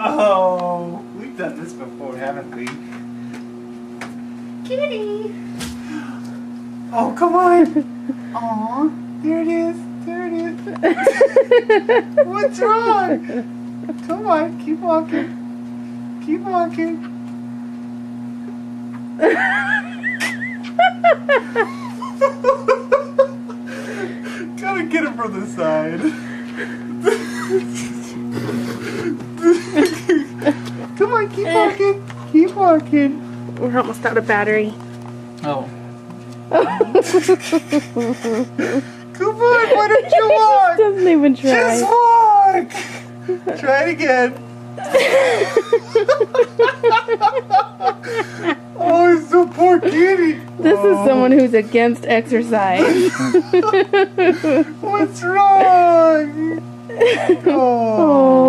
Oh, we've done this before, haven't we? Kitty! Oh, come on! Aw, there it is, there it is. What's wrong? Come on, keep walking. Keep walking. Gotta get him from the side. Come on, keep walking. Keep walking. We're almost out of battery. Oh. Come on, why don't you walk? Doesn't even try. Just walk. Try it again. Oh, it's so poor kitty. This is someone who's against exercise. What's wrong? Oh.